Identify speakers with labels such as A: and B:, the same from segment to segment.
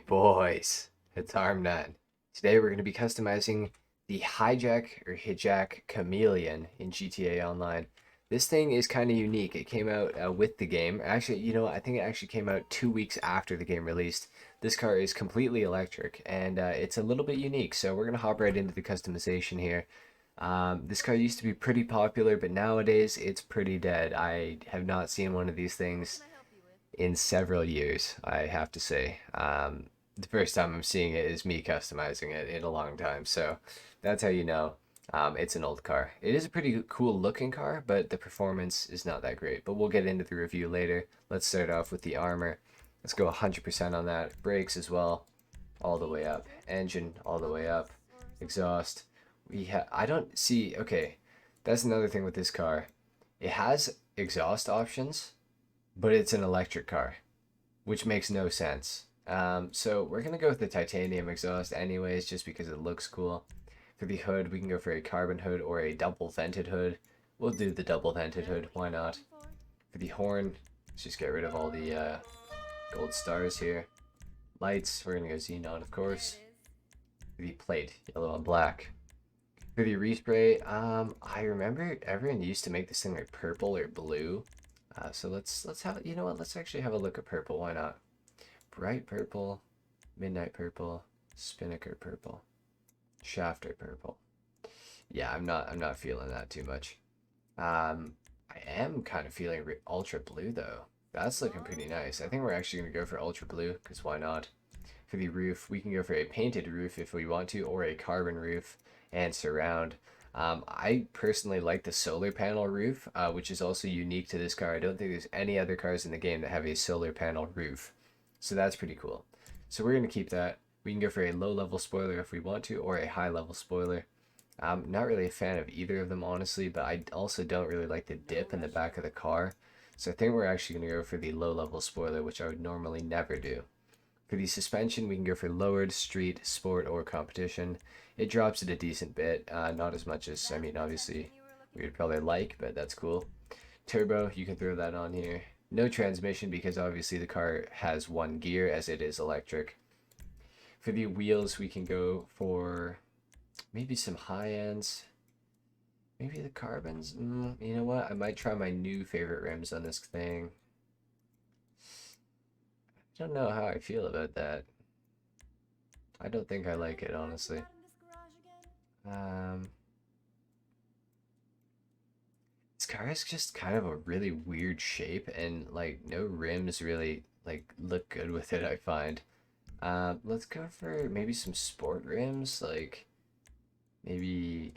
A: boys, it's HarmNone. Today we're going to be customizing the Hijak Khamelion in GTA Online. This thing is kind of unique. It came out with the game. Actually, I think it actually came out 2 weeks after the game released. This car is completely electric and it's a little bit unique. So we're going to hop right into the customization here. This car used to be pretty popular, but nowadays it's pretty dead. I have not seen one of these things in several years, I have to say. The first time I'm seeing it is me customizing it in a long time, so that's how you know it's an old car. It is a pretty cool looking car, but the performance is not that great. But we'll get into the review later. Let's start off with the armor. Let's go 100% on that. Brakes as well, all the way up. Engine all the way up. Exhaust. I don't see. Okay, that's another thing with this car. It has exhaust options, but it's an electric car, which makes no sense. So we're gonna go with the titanium exhaust anyways, just because it looks cool. For the hood, we can go for a carbon hood or a double vented hood. We'll do the double vented hood, why not? For the horn, let's just get rid of all the gold stars here. Lights, we're gonna go xenon, of course. For the plate, yellow and black. For the respray, I remember everyone used to make this thing like purple or blue. So let's have, you know what, let's actually have a look at purple, why not? Bright purple, midnight purple, spinnaker purple, shafter purple. Yeah, I'm not feeling that too much. I am kind of feeling ultra blue though. That's looking pretty nice. I think we're actually gonna go for ultra blue, because why not? For the roof, we can go for a painted roof if we want to, or a carbon roof and surround. I personally like the solar panel roof, which is also unique to this car. I don't think there's any other cars in the game that have a solar panel roof. So that's pretty cool. So we're going to keep that. We can go for a low level spoiler if we want to, or a high level spoiler. I'm not really a fan of either of them, honestly, but I also don't really like the dip in the back of the car. So I think we're actually going to go for the low level spoiler, which I would normally never do. For the suspension, we can go for lowered, street, sport, or competition. It drops it a decent bit, not as much as, I mean, obviously we would probably like, but that's cool. Turbo, you can throw that on here. No transmission because obviously the car has one gear as it is electric. For the wheels, we can go for maybe some high ends. Maybe the carbons. You know what? I might try my new favorite rims on this thing. I don't know how I feel about that. I don't think I like it, honestly. This car is just kind of a really weird shape, and like no rims really like look good with it, I find. Let's go for maybe some sport rims, like maybe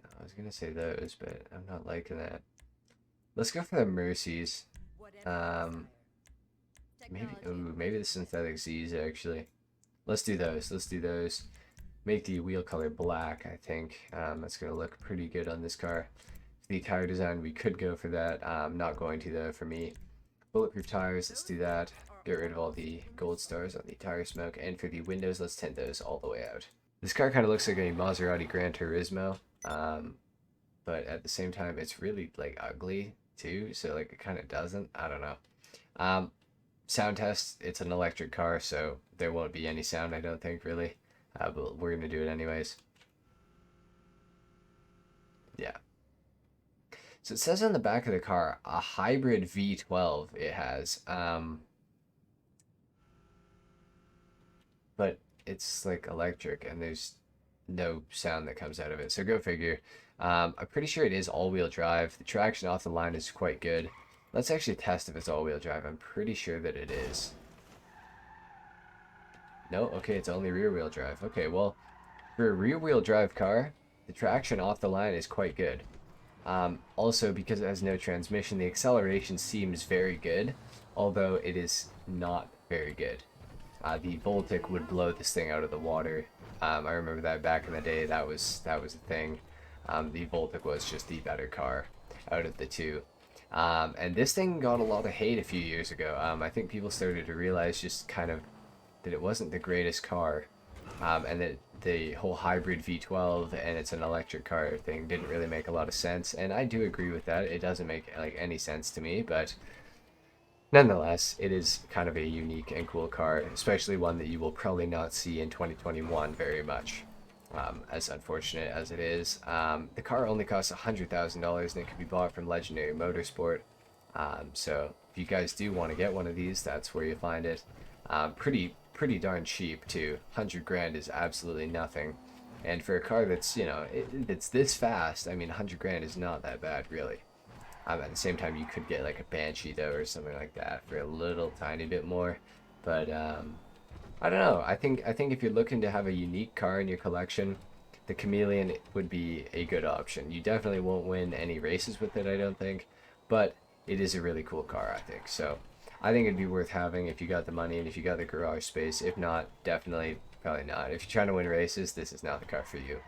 A: I was gonna say those, but I'm not liking that. Let's go for the Mercies. Um, maybe the synthetic Z's actually. Let's do those. Let's do those. Make the wheel color black, I think. That's gonna look pretty good on this car. For the tire design, we could go for that. I'm not going to though for me. Bulletproof tires, let's do that. Get rid of all the gold stars on the tire smoke. And for the windows, let's tint those all the way out. This car kind of looks like a Maserati Gran Turismo. But at the same time, it's really like ugly too. So like it kind of doesn't. I don't know. Sound test, it's an electric car, so there won't be any sound, I don't think, really. But we're going to do it anyways. Yeah. So it says on the back of the car, a hybrid V12 it has. But it's like electric and there's no sound that comes out of it. So go figure. I'm pretty sure it is all-wheel drive. The traction off the line is quite good. Let's actually test if it's all-wheel drive. I'm pretty sure that it is. No, okay, it's only rear-wheel drive. Okay, well, for a rear-wheel drive car, the traction off the line is quite good. Also, because it has no transmission, the acceleration seems very good, although it is not very good. The Voltic would blow this thing out of the water. I remember that back in the day, that was a thing. The Voltic was just the better car out of the two. And this thing got a lot of hate a few years ago. I think people started to realize just kind of that it wasn't the greatest car, and that the whole hybrid V12 and it's an electric car thing didn't really make a lot of sense. And I do agree with that. It doesn't make like any sense to me, but Nonetheless, it is kind of a unique and cool car, especially one that you will probably not see in 2021 very much. As unfortunate as it is, the car only costs $100,000 and it can be bought from Legendary Motorsport. So if you guys do want to get one of these, that's where you find it. Pretty darn cheap too. 100 grand is absolutely nothing, and for a car that's that's this fast, I mean 100 grand is not that bad really. At the same time, you could get like a Banshee though, or something like that for a little tiny bit more. But I don't know. I think if you're looking to have a unique car in your collection, the Chameleon would be a good option. You definitely won't win any races with it, I don't think, but it is a really cool car, I think. So I think it'd be worth having if you got the money and if you got the garage space. If not, definitely probably not. If you're trying to win races, this is not the car for you.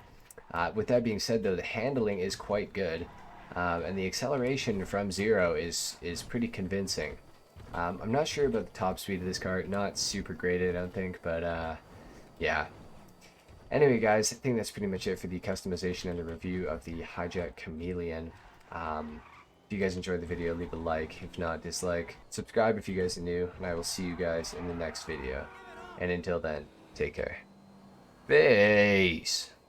A: With that being said, though, the handling is quite good, and the acceleration from zero is pretty convincing. I'm not sure about the top speed of this car. Not super great, I don't think, but yeah. Anyway, guys, I think that's pretty much it for the customization and the review of the Hijak Khamelion. If you guys enjoyed the video, leave a like. If not, dislike. Subscribe if you guys are new, and I will see you guys in the next video. And until then, take care. Peace!